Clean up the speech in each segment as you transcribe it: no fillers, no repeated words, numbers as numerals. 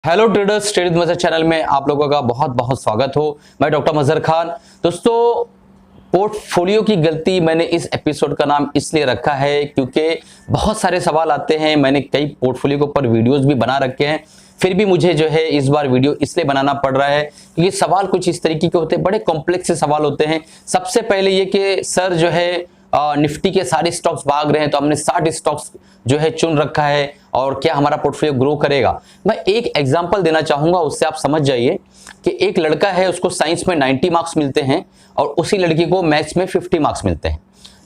Hello traders, trade मजर channel में आप लोगों का बहुत बहुत स्वागत हो। मैं डॉक्टर मजहर खान। दोस्तों, पोर्टफोलियो की गलती मैंने इस एपिसोड का नाम इसलिए रखा है क्योंकि बहुत सारे सवाल आते हैं। मैंने कई पोर्टफोलियो के ऊपर वीडियोस भी बना रखे हैं, फिर भी मुझे जो है इस बार वीडियो इसलिए बनाना पड़ रहा है क्योंकि सवाल कुछ इस तरीके के होते हैं, बड़े कॉम्प्लेक्स से सवाल होते हैं। सबसे पहले ये कि सर जो है निफ्टी के सारे स्टॉक्स भाग रहे हैं, तो हमने 60 स्टॉक्स जो है चुन रखा है और क्या हमारा पोर्टफोलियो ग्रो करेगा। मैं एक एग्जांपल देना चाहूंगा, उससे आप समझ जाइए कि एक लड़का है, उसको साइंस में 90 मार्क्स मिलते हैं और उसी लड़की को मैथ्स में 50 मार्क्स मिलते हैं,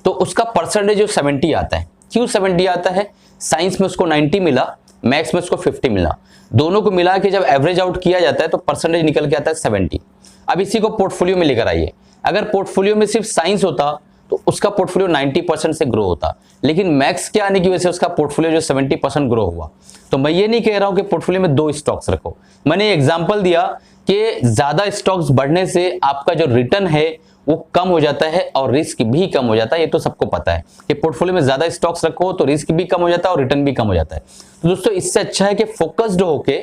तो उसका परसेंटेज जो 70 आता है। क्यों 70 आता है? साइंस में उसको 90 मिला, मैथ्स में उसको 50 मिला, दोनों को मिला के जब एवरेज आउट किया जाता है तो परसेंटेज निकल के आता है 70। अब इसी को पोर्टफोलियो में लेकर आइए। अगर पोर्टफोलियो में सिर्फ साइंस होता तो उसका पोर्टफोलियो 90% से ग्रो होता, लेकिन मैथ्स के आने की वजह से उसका पोर्टफोलियो जो 70% ग्रो हुआ। तो मैं ये नहीं कह रहा हूं कि पोर्टफोलियो में 2 स्टॉक्स रखो। मैंने एग्जांपल दिया कि ज्यादा स्टॉक्स बढ़ने से आपका जो रिटर्न है वो कम हो जाता है और रिस्क भी कम हो जाता है। ये तो सबको पता है कि पोर्टफोलियो में ज्यादा स्टॉक्स रखो तो रिस्क भी कम हो जाता है और रिटर्न भी कम हो जाता है। तो दोस्तों, इससे अच्छा है कि फोकस्ड होके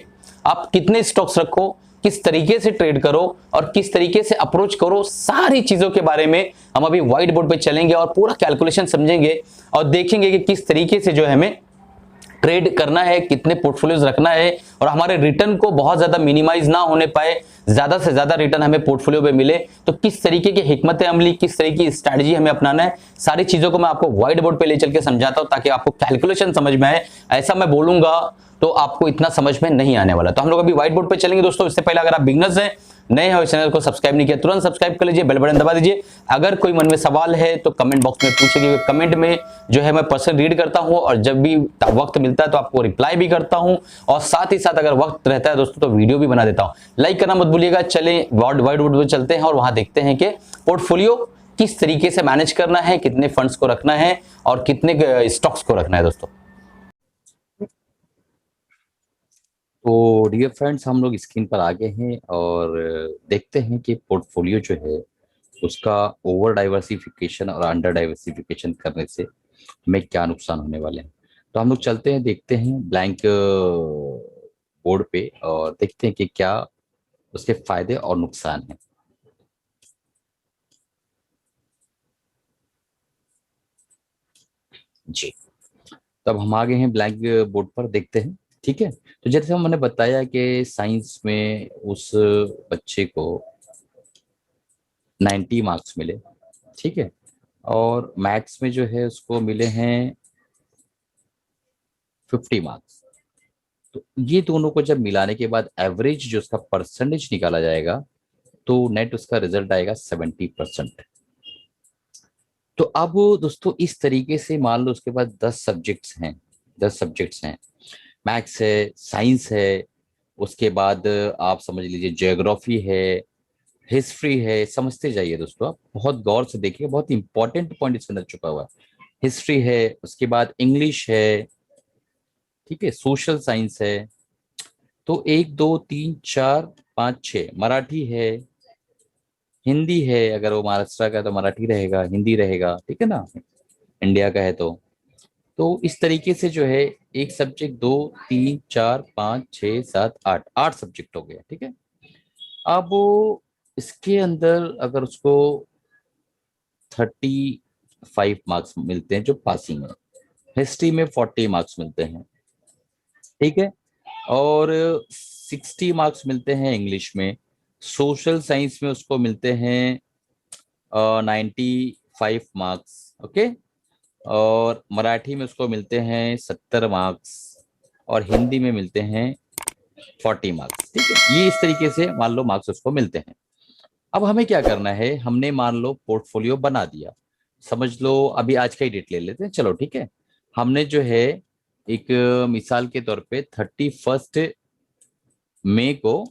आप कितने स्टॉक्स रखो, किस तरीके से ट्रेड करो और किस तरीके से अप्रोच करो, सारी चीजों के बारे में हम अभी व्हाइट बोर्ड पे चलेंगे और पूरा कैलकुलेशन समझेंगे और देखेंगे कि किस तरीके से जो है हमें ट्रेड करना है, कितने पोर्टफोलियोज रखना है और हमारे रिटर्न को बहुत ज्यादा मिनिमाइज ना होने पाए, ज्यादा से ज्यादा रिटर्न हमें पोर्टफोलियो पे मिले। तो किस तरीके की हिकमत अमली, किस तरीके की स्ट्रैटेजी हमें अपनाना है, सारी चीजों को मैं आपको व्हाइट बोर्ड पे ले चल के समझाता हूं ताकि आपको कैलकुलेशन समझ में आए। ऐसा मैं बोलूंगा तो आपको इतना समझ में नहीं आने वाला। तो हम लोग अभी व्हाइट बोर्ड पे चलेंगे। दोस्तों, इससे पहले अगर आप बिगनर्स हैं, नए हैं, इस चैनल को सब्सक्राइब नहीं किया, तुरंत सब्सक्राइब कर लीजिए, बेल बटन दबा दीजिए। अगर कोई मन में सवाल है तो कमेंट बॉक्स में पूछिए, कमेंट में जो है मैं पर्सन रीड करता हूं और जब भी वक्त मिलता है तो आपको रिप्लाई भी करता हूं और साथ ही साथ अगर वक्त रहता है दोस्तों तो वीडियो भी बना देता हूं। लाइक करना मत भूलिएगा। चलें व्हाइट बोर्ड पे चलते हैं और वहां देखते हैं कि पोर्टफोलियो किस तरीके से मैनेज करना है, कितने फंड्स को रखना है और कितने स्टॉक्स को रखना है। दोस्तों, तो डियर फ्रेंड्स, हम लोग स्क्रीन पर आ गए हैं और देखते हैं कि पोर्टफोलियो जो है उसका ओवर डाइवर्सिफिकेशन और अंडर डाइवर्सिफिकेशन करने से हमें क्या नुकसान होने वाले हैं। तो हम लोग चलते हैं, देखते हैं ब्लैंक बोर्ड पे और देखते हैं कि क्या उसके फायदे और नुकसान हैं। जी, तब हम आ गए हैं ब्लैंक बोर्ड पर, देखते हैं। ठीक है, तो जैसे मैंने बताया कि साइंस में उस बच्चे को 90 मार्क्स मिले, ठीक है, और मैथ्स में जो है उसको मिले हैं 50 मार्क्स। तो ये दोनों को जब मिलाने के बाद एवरेज जो उसका परसेंटेज निकाला जाएगा तो नेट उसका रिजल्ट आएगा 70%। तो अब दोस्तों, इस तरीके से मान लो उसके पास 10 सब्जेक्ट्स हैं, मैथ्स है, साइंस है, उसके बाद आप समझ लीजिए ज्योग्राफी है, हिस्ट्री है। समझते जाइए दोस्तों, आप बहुत गौर से देखिए, बहुत इंपॉर्टेंट पॉइंट इसके अंदर छुपा हुआ है। हिस्ट्री है, उसके बाद इंग्लिश है, ठीक है, सोशल साइंस है, तो 1 2 3 4 5 6 मराठी है, हिंदी है, अगर वो महाराष्ट्र का है तो मराठी रहेगा, हिंदी रहेगा, ठीक है ना, इंडिया का है तो इस तरीके से जो है एक सब्जेक्ट 2 3 4 5 6 7 8 8 सब्जेक्ट हो गया, ठीक है। अब वो इसके अंदर अगर उसको 35 मार्क्स मिलते हैं जो पासिंग है, हिस्ट्री में 40 मार्क्स मिलते हैं, ठीक है, और 60 मार्क्स मिलते हैं इंग्लिश में, सोशल साइंस में उसको मिलते हैं 95 मार्क्स, ओके, और मराठी में उसको मिलते हैं 70 मार्क्स और हिंदी में मिलते हैं 40 मार्क्स, ठीक है। ये इस तरीके से मान लो मार्क्स उसको मिलते हैं। अब हमें क्या करना है, हमने मान लो पोर्टफोलियो बना दिया, समझ लो अभी आज का ही डेट ले लेते हैं, चलो ठीक है। हमने जो है एक मिसाल के तौर पे 31 मई को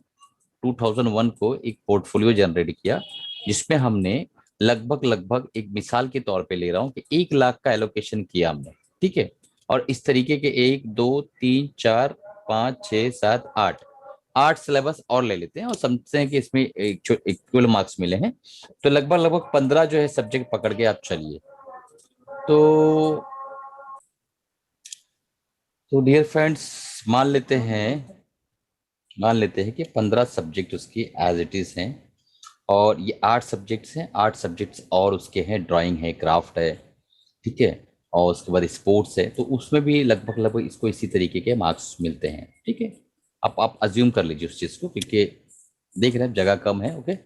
2001 को एक पोर्टफोलियो जनरेट किया जिसमें हमने लगभग लगभग, एक मिसाल के तौर पे ले रहा हूं कि 1 लाख का एलोकेशन किया हमने, ठीक है। और इस तरीके के 1 2 3 4 5 6 7 8 8 सिलेबस और ले लेते हैं और समझते हैं कि इसमें इक्वल मार्क्स मिले हैं, तो लगभग लगभग 15 जो है सब्जेक्ट पकड़ के आप चलिए। तो डियर फ्रेंड्स, मान लेते हैं मान लेते हैं कि 15 सब्जेक्ट उसकी एज इट इज हैं, और ये 8 सब्जेक्ट्स हैं, 8 सब्जेक्ट्स और उसके हैं, ड्राइंग है, क्राफ्ट है, ठीक है, और उसके बाद स्पोर्ट्स है, तो उसमें भी लगभग लगभग इसको इसी तरीके के मार्क्स मिलते हैं, ठीक है। आप अज्यूम कर लीजिए उस चीज़ को, क्योंकि देख रहे हैं जगह कम है, ओके।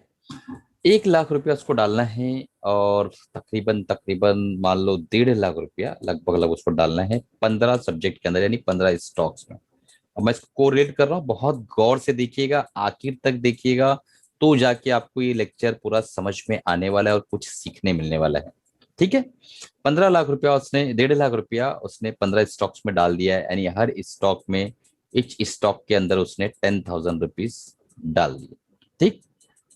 1 लाख रुपया उसको डालना है, और तकरीबन तकरीबन मान लो 1.5 लाख रुपया लगभग लगभग उसको डालना है 15 सब्जेक्ट के अंदर, यानी 15 स्टॉक्स में। अब मैं इसको कोरिलेट कर रहा हूँ, बहुत गौर से देखिएगा, आखिर तक देखिएगा, तो जाके आपको ये लेक्चर पूरा समझ में आने वाला है और कुछ सीखने मिलने वाला है, ठीक है। 15 लाख रुपया उसने, 1.5 लाख रुपया उसने 15 स्टॉक्स में डाल दिया है, यानी हर स्टॉक में, इच स्टॉक के अंदर उसने 10,000 रुपीज डाल दिए, ठीक।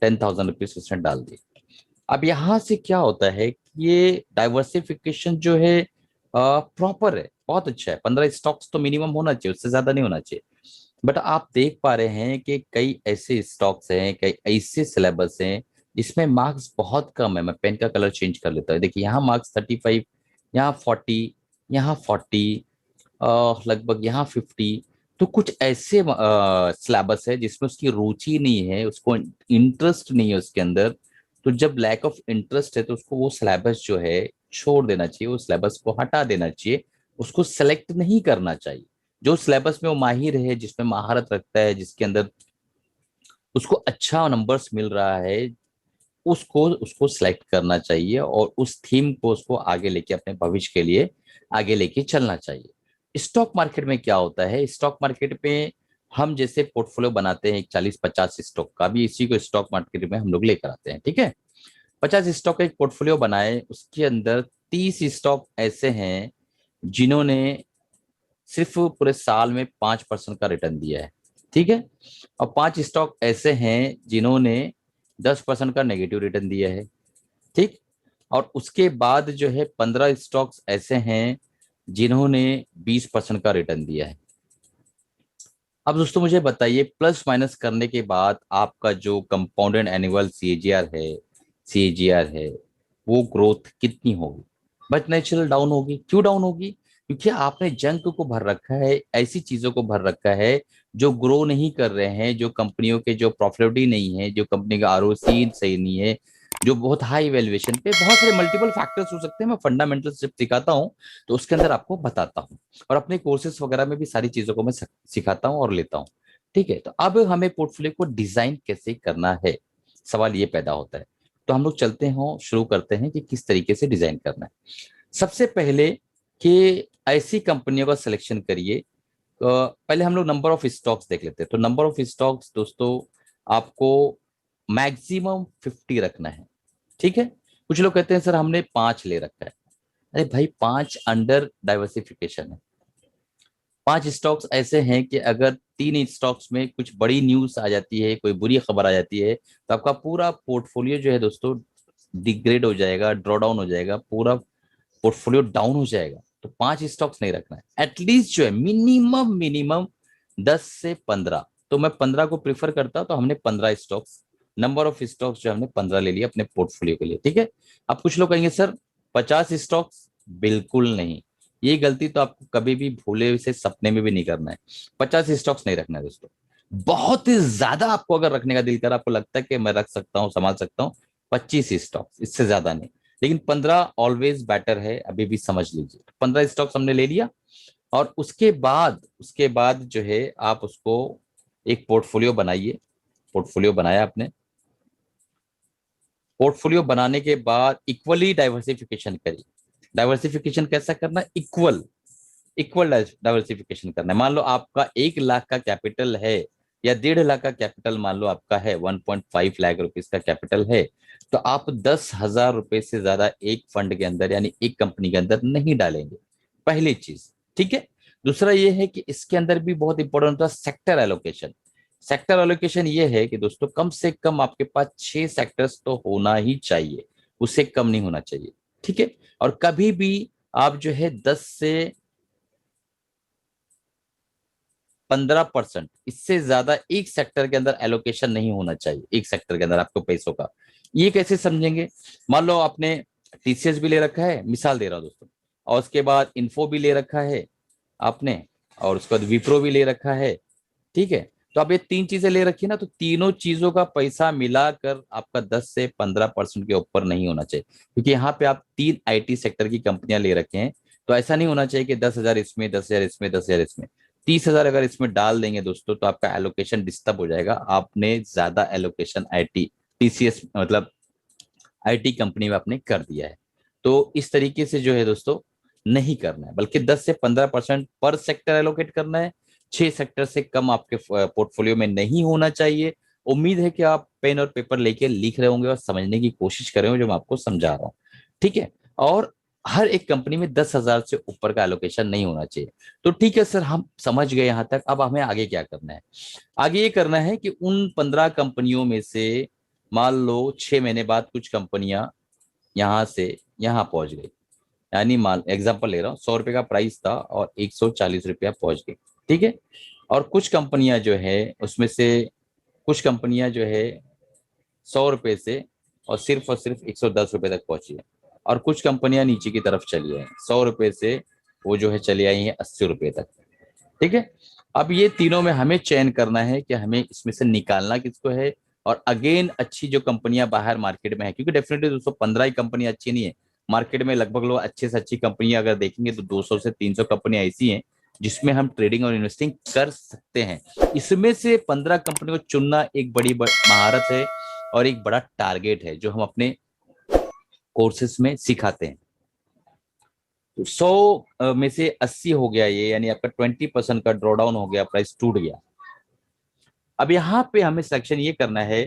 10,000 रुपीज उसने डाल दिए। अब यहां से क्या होता है कि ये डाइवर्सिफिकेशन जो है प्रॉपर है, बहुत अच्छा है। 15 स्टॉक्स तो मिनिमम होना चाहिए, उससे ज्यादा नहीं होना चाहिए। बट आप देख पा रहे हैं कि कई ऐसे स्टॉक्स हैं, कई ऐसे सिलेबस हैं जिसमें मार्क्स बहुत कम है। मैं पेन का कलर चेंज कर लेता हूँ, देखिए यहाँ मार्क्स 35, यहाँ 40, यहाँ 40, लगभग यहाँ 50। तो कुछ ऐसे सिलेबस है जिसमें उसकी रुचि नहीं है, उसको इंटरेस्ट नहीं है उसके अंदर। तो जब लैक ऑफ इंटरेस्ट है तो उसको वो सिलेबस जो है छोड़ देना चाहिए, वो सिलेबस को हटा देना चाहिए, उसको सेलेक्ट नहीं करना चाहिए। जो सिलेबस में वो माहिर है, जिसमें महारत रखता है, जिसके अंदर उसको अच्छा नंबर्स मिल रहा है, उसको उसको सिलेक्ट करना चाहिए, और उस थीम को उसको आगे लेके अपने भविष्य के लिए आगे लेके चलना चाहिए। स्टॉक मार्केट में क्या होता है, स्टॉक मार्केट में हम जैसे पोर्टफोलियो बनाते हैं 40-50 स्टॉक का, भी इसी को स्टॉक मार्केट में हम लोग लेकर आते हैं, ठीक है। 50 स्टॉक का एक पोर्टफोलियो बनाए, उसके अंदर 30 स्टॉक ऐसे हैं जिन्होंने सिर्फ पूरे साल में 5% का रिटर्न दिया है, ठीक है। और 5 स्टॉक ऐसे हैं जिन्होंने 10% का नेगेटिव रिटर्न दिया है, ठीक। और उसके बाद जो है 15 स्टॉक्स ऐसे हैं जिन्होंने 20% का रिटर्न दिया है। अब दोस्तों मुझे बताइए, प्लस माइनस करने के बाद आपका जो कंपाउंडेड एनुअल सीएजीआर है, वो ग्रोथ कितनी होगी? बट नेचुरल डाउन होगी। क्यों डाउन होगी? क्योंकि आपने जंक को भर रखा है, ऐसी चीजों को भर रखा है जो ग्रो नहीं कर रहे हैं, जो कंपनियों के जो प्रॉफिटेबिलिटी नहीं है, जो कंपनी का आरओसी सही नहीं है, जो बहुत हाई वैल्यूएशन पे, बहुत सारे मल्टीपल फैक्टर्स हो सकते हैं। मैं फंडामेंटल जब सिखाता हूँ तो उसके अंदर आपको बताता हूँ, और अपने कोर्सेज वगैरह में भी सारी चीजों को मैं सिखाता हूँ और लेता हूँ, ठीक है। तो अब हमें पोर्टफोलियो को डिजाइन कैसे करना है, सवाल ये पैदा होता है। तो हम लोग चलते हैं, शुरू करते हैं कि किस तरीके से डिजाइन करना है। सबसे पहले कि ऐसी कंपनियों का सिलेक्शन करिए। पहले हम लोग नंबर ऑफ स्टॉक्स देख लेते हैं। तो नंबर ऑफ स्टॉक्स दोस्तों आपको मैक्सिमम 50 रखना है, ठीक है। कुछ लोग कहते हैं सर हमने 5 ले रखा है। अरे भाई, 5 अंडर डाइवर्सिफिकेशन है। 5 स्टॉक्स ऐसे हैं कि अगर 3 स्टॉक्स में कुछ बड़ी न्यूज आ जाती है, कोई बुरी खबर आ जाती है, तो आपका पूरा पोर्टफोलियो जो है दोस्तों डिग्रेड हो जाएगा, ड्रॉ डाउन हो जाएगा, पूरा पोर्टफोलियो डाउन हो जाएगा। तो 5 स्टॉक्स नहीं रखना है, एटलीस्ट जो है मिनिमम मिनिमम 10 से 15। तो मैं 15 को प्रीफर करता हूं, तो हमने 15 स्टॉक्स, नंबर ऑफ स्टॉक्स जो हमने 15 ले लिया अपने पोर्टफोलियो के लिए, ठीक है। अब कुछ लोग कहेंगे सर 50 स्टॉक्स, बिल्कुल नहीं। ये गलती तो आपको कभी भी भूले से सपने में भी नहीं करना है। 50 स्टॉक्स नहीं रखना है दोस्तों। बहुत ही ज्यादा आपको अगर रखने का दिल कर, आपको लगता है कि मैं रख सकता हूँ, संभाल सकता हूँ, 25 स्टॉक्स, इससे ज्यादा नहीं। लेकिन 15 ऑलवेज बेटर है, अभी भी समझ लीजिए। 15 स्टॉक्स हमने ले लिया, और उसके बाद जो है आप उसको एक पोर्टफोलियो बनाइए। पोर्टफोलियो बनाया आपने, पोर्टफोलियो बनाने के बाद इक्वली डाइवर्सिफिकेशन करिए। डाइवर्सिफिकेशन कैसा करना? इक्वल इक्वल डाइवर्सिफिकेशन करना है। मान लो आपका 1 लाख का कैपिटल है, या 1.5 लाख का कैपिटल मान लो आपका है, 1.5 लाख रुपीज का कैपिटल है, तो आप 10,000 रुपए से ज्यादा एक फंड के अंदर, यानी एक कंपनी के अंदर नहीं डालेंगे, पहली चीज, ठीक है। दूसरा ये है कि इसके अंदर भी बहुत इंपॉर्टेंट होता है सेक्टर एलोकेशन। सेक्टर एलोकेशन ये है कि दोस्तों कम से कम आपके पास 6 सेक्टर्स तो होना ही चाहिए, उससे कम नहीं होना चाहिए, ठीक है। और कभी भी आप जो है 10 से 15%, इससे ज्यादा एक सेक्टर के अंदर एलोकेशन नहीं होना चाहिए। एक सेक्टर के अंदर आपको पैसों का, ये कैसे समझेंगे? मान लो आपने टीसीएस भी ले रखा है, मिसाल दे रहा हूं दोस्तों, और उसके बाद इन्फो भी ले रखा है आपने, और उसके बाद विप्रो भी ले रखा है, ठीक है। तो अब ये 3 चीजें ले रखी है ना, तो तीनों चीजों का पैसा मिलाकर आपका 10 से 15% के ऊपर नहीं होना चाहिए, क्योंकि यहाँ पे आप 3 आईटी सेक्टर की कंपनियां ले रखे हैं। तो ऐसा नहीं होना चाहिए कि 10,000 इसमें, 10,000 इसमें, 10,000 इसमें। 30,000 अगर इसमें डाल देंगे दोस्तों, तो आपका एलोकेशन डिस्टर्ब हो जाएगा। आपने ज्यादा एलोकेशन आईटी, टीसीएस मतलब आईटी कंपनी में आपने कर दिया है। तो इस तरीके से जो है दोस्तों नहीं करना है, बल्कि 10 से 15% पर सेक्टर एलोकेट करना है। 6 सेक्टर से कम आपके पोर्टफोलियो में नहीं होना चाहिए। उम्मीद है कि आप पेन और पेपर लेके लिख रहे होंगे और समझने की कोशिश कर रहे हो जो मैं आपको समझा रहा हूँ, ठीक है। और हर एक कंपनी में 10,000 से ऊपर का एलोकेशन नहीं होना चाहिए। तो ठीक है सर, हम समझ गए यहाँ तक। अब हमें आगे क्या करना है? आगे ये करना है कि उन 15 कंपनियों में से मान लो 6 महीने बाद कुछ कंपनियां यहां से यहां पहुंच गई। यानी मान एग्जांपल ले रहा हूँ, 100 रुपए का प्राइस था और 140 रुपया पहुंच गई, ठीक है। और कुछ कंपनियां जो है उसमें से कुछ कंपनियां जो है 100 रुपए से और सिर्फ 110 रुपए तक पहुंची है। और कुछ कंपनियां नीचे की तरफ चली आई, 100 रुपए से वो जो है चली आई है 80 रुपए तक, ठीक है। अब ये तीनों में हमें चयन करना है कि हमें इसमें से निकालना किसको है। और अगेन अच्छी जो कंपनियां बाहर मार्केट में है, क्योंकि डेफिनेटली दोस्तों 15 ही कंपनी अच्छी नहीं है। मार्केट में लगभग लोग अच्छे से अच्छी कंपनियां अगर देखेंगे तो 200 से 300 कंपनियां ऐसी हैं जिसमें हम ट्रेडिंग और इन्वेस्टिंग कर सकते हैं। इसमें से 15 कंपनी को चुनना एक बड़ी महारत है और एक बड़ा टारगेट है जो हम अपने कोर्सेस में सिखाते हैं। तो 100 में से 80 हो गया ये, यानी आपका 20% का ड्रॉ डाउन हो गया, प्राइस टूट गया। अब यहां पे हमें सेक्शन ये करना है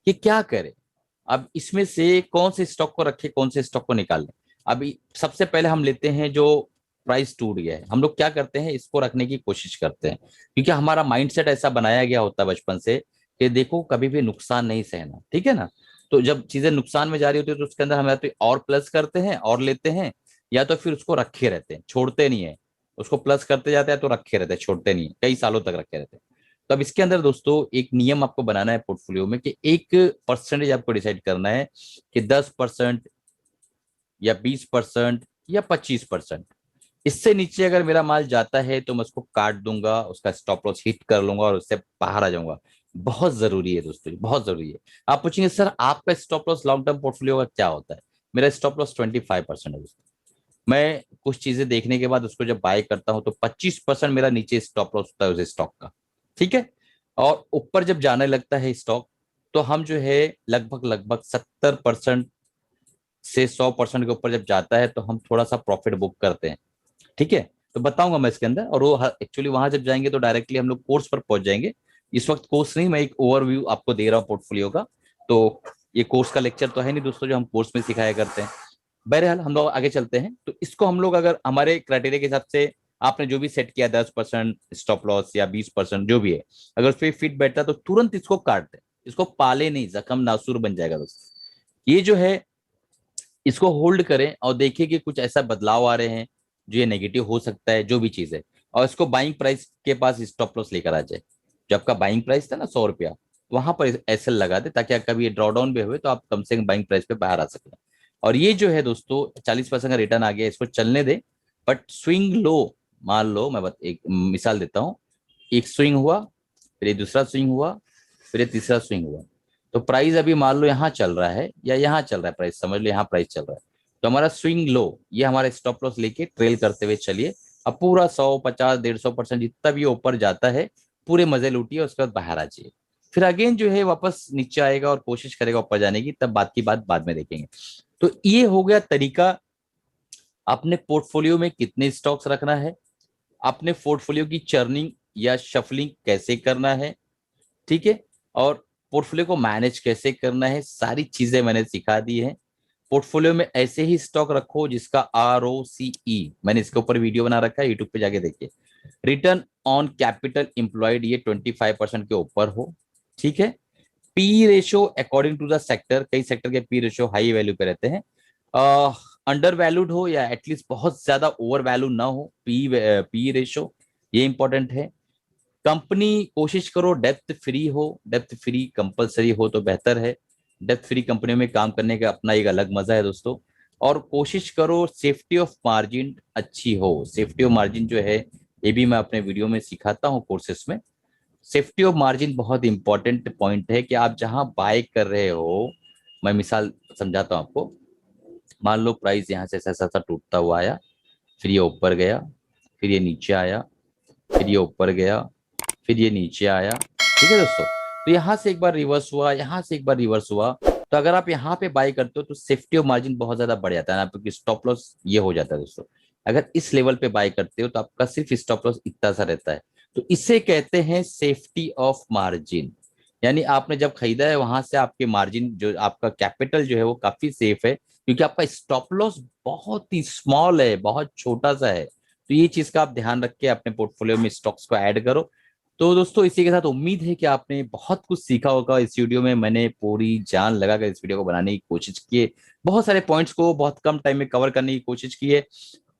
कि क्या करें। अब इसमें से कौन से स्टॉक को रखे, कौन से स्टॉक को निकाल लें। अभी सबसे पहले हम लेते हैं जो प्राइस टूट गया है। हम लोग क्या करते हैं, इसको रखने की कोशिश करते हैं, क्योंकि हमारा माइंडसेट ऐसा बनाया गया होता है बचपन से कि देखो कभी भी नुकसान नहीं सहना, ठीक है ना। तो जब चीजें नुकसान में जा रही होती है तो उसके अंदर हम या तो और प्लस करते हैं और लेते हैं, या तो फिर उसको रखे रहते हैं, छोड़ते नहीं है। उसको प्लस करते जाते हैं तो रखे रहते हैं, छोड़ते नहीं है, कई सालों तक रखे रहते हैं। तो अब इसके अंदर दोस्तों एक नियम आपको बनाना है पोर्टफोलियो में कि एक परसेंटेज आपको डिसाइड करना है कि 10% या 20% या 25%। इससे नीचे अगर मेरा माल जाता है तो मैं उसको काट दूंगा, उसका स्टॉप लॉस हिट कर लूंगा और उससे बाहर आ जाऊंगा। बहुत जरूरी है दोस्तों, बहुत जरूरी है। आप पूछेंगे सर आपका stop loss long term portfolio का क्या होता है? मेरा स्टॉप लॉस 25% है दोस्तों। मैं कुछ चीजें देखने के बाद उसको जब बाय करता हूं तो 25% मेरा नीचे स्टॉप लॉस होता है उस स्टॉक का, ठीक है। और ऊपर जब जाने लगता है स्टॉक, तो हम जो है लगभग लगभग 70% से 100% के ऊपर जब जाता है तो हम थोड़ा सा प्रॉफिट बुक करते हैं, ठीक है। तो बताऊंगा मैं इसके अंदर। और वो एक्चुअली वहां जब जाएंगे तो डायरेक्टली हम लोग कोर्स पर पहुंच जाएंगे। इस वक्त कोर्स नहीं, मैं एक ओवरव्यू आपको दे रहा हूँ पोर्टफोलियो का। तो ये कोर्स का लेक्चर तो है नहीं दोस्तों जो हम कोर्स में सिखाया करते हैं। बहरहाल हम लोग आगे चलते हैं। तो इसको हम लोग अगर हमारे क्राइटेरिया के हिसाब से आपने जो भी सेट किया 10% स्टॉप लॉस या 20% जो भी है, अगर उस पर फिट बैठता है तो तुरंत इसको काट दे। इसको पाले नहीं, जख्म नासूर बन जाएगा दोस्तों। ये जो है इसको होल्ड करें और देखिए कि कुछ ऐसा बदलाव आ रहे हैं जो ये नेगेटिव हो सकता है, जो भी चीज है। और इसको बाइंग प्राइस के पास स्टॉप लॉस लेकर आ जाए। जो आपका बाइंग प्राइस था ना 100 रुपया, वहां पर एसएल लगा दे ताकि कभी ये ड्रॉडाउन भी हुए तो आप कम से कम बाइंग प्राइस पे बाहर आ सकें। और ये जो है दोस्तों 40% का रिटर्न आ गया, इसको चलने दे। बट स्विंग लो, मान लो मैं एक मिसाल देता हूँ। एक स्विंग हुआ, फिर ये दूसरा स्विंग हुआ, फिर ये तीसरा स्विंग हुआ। तो प्राइस अभी मान लो यहाँ चल रहा है या यहाँ चल रहा है, प्राइस समझ लो यहाँ प्राइस चल रहा है। तो हमारा स्विंग लो, ये हमारा स्टॉप लॉस लेके ट्रेल करते हुए चलिए। अब पूरा 100, 50, 150% जितना भी ऊपर जाता है पूरे मजे लूटिए, उसके बाद बाहर आ जाइए। फिर अगेन जो है वापस नीचे आएगा और कोशिश करेगा ऊपर जाने की, तब बात की बात बाद में देखेंगे। तो ये हो गया तरीका अपने पोर्टफोलियो में कितने स्टॉक्स रखना है, अपने पोर्टफोलियो की चर्निंग या शफलिंग कैसे करना है, ठीक है। और पोर्टफोलियो को मैनेज कैसे करना है, सारी चीजें मैंने सिखा दी है। पोर्टफोलियो में ऐसे ही स्टॉक रखो जिसका ROCE, मैंने इसके ऊपर वीडियो बना रखा है, यूट्यूब पे जाके देखिए। रिटर्न ऑन कैपिटल एम्प्लॉयड ये 25% के ऊपर हो, ठीक है। P ratio according to the sector, कई सेक्टर के पी रेशो हाई वैल्यू पे रहते हैं। अंडर वैल्यूड हो या एटलीस्ट बहुत ज्यादा ओवर वैल्यू ना हो, पी रेशो ये इंपॉर्टेंट है। कंपनी कोशिश करो डेप्थ फ्री हो, डेप्थ फ्री कंपलसरी हो तो बेहतर है। डेप्थ फ्री कंपनियों में काम करने का अपना एक अलग मजा है दोस्तों। और कोशिश करो सेफ्टी ऑफ मार्जिन अच्छी हो। सेफ्टी ऑफ मार्जिन जो है ये भी मैं अपने वीडियो में सिखाता हूँ कोर्सेस में। सेफ्टी ऑफ मार्जिन बहुत इंपॉर्टेंट पॉइंट है कि आप जहां बाय कर रहे हो, मैं मिसाल समझाता हूं आपको। मान लो प्राइस यहाँ से ऐसा ऐसा टूटता हुआ आया, फिर ये ऊपर गया, फिर ये नीचे आया, फिर ये ऊपर गया, फिर ये नीचे आया। ठीक है दोस्तों, तो यहाँ से एक बार रिवर्स हुआ, यहाँ से एक बार रिवर्स हुआ, तो अगर आप यहाँ पे बाय करते हो तो सेफ्टी ऑफ मार्जिन बहुत ज्यादा बढ़ जाता है, आपकी स्टॉप लॉस ये हो जाता है दोस्तों। अगर इस लेवल पे बाय करते हो तो आपका सिर्फ स्टॉप लॉस इतना सा रहता है। तो इसे कहते हैं सेफ्टी ऑफ मार्जिन। यानी आपने जब खरीदा है वहां से आपके मार्जिन, जो आपका कैपिटल जो है वो काफी सेफ है, क्योंकि आपका स्टॉप लॉस बहुत ही स्मॉल है, बहुत छोटा सा है। तो ये चीज का आप ध्यान रख के अपने पोर्टफोलियो में स्टॉक्स को ऐड करो। तो दोस्तों इसी के साथ उम्मीद है कि आपने बहुत कुछ सीखा होगा इस वीडियो में। मैंने पूरी जान लगाकर इस वीडियो को बनाने की कोशिश की है, बहुत सारे पॉइंट्स को बहुत कम टाइम में कवर करने की कोशिश की है।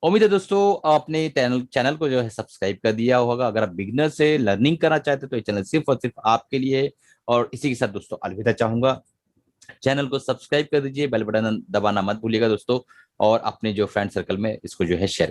उम्मीद है दोस्तों आपने चैनल को जो है सब्सक्राइब कर दिया होगा। अगर आप बिगनर से लर्निंग करना चाहते हैं तो ये चैनल सिर्फ और सिर्फ आपके लिए है। और इसी के साथ दोस्तों अलविदा चाहूंगा। चैनल को सब्सक्राइब कर दीजिए, बेल बटन दबाना मत भूलिएगा दोस्तों, और अपने जो फ्रेंड सर्कल में इसको जो है शेयर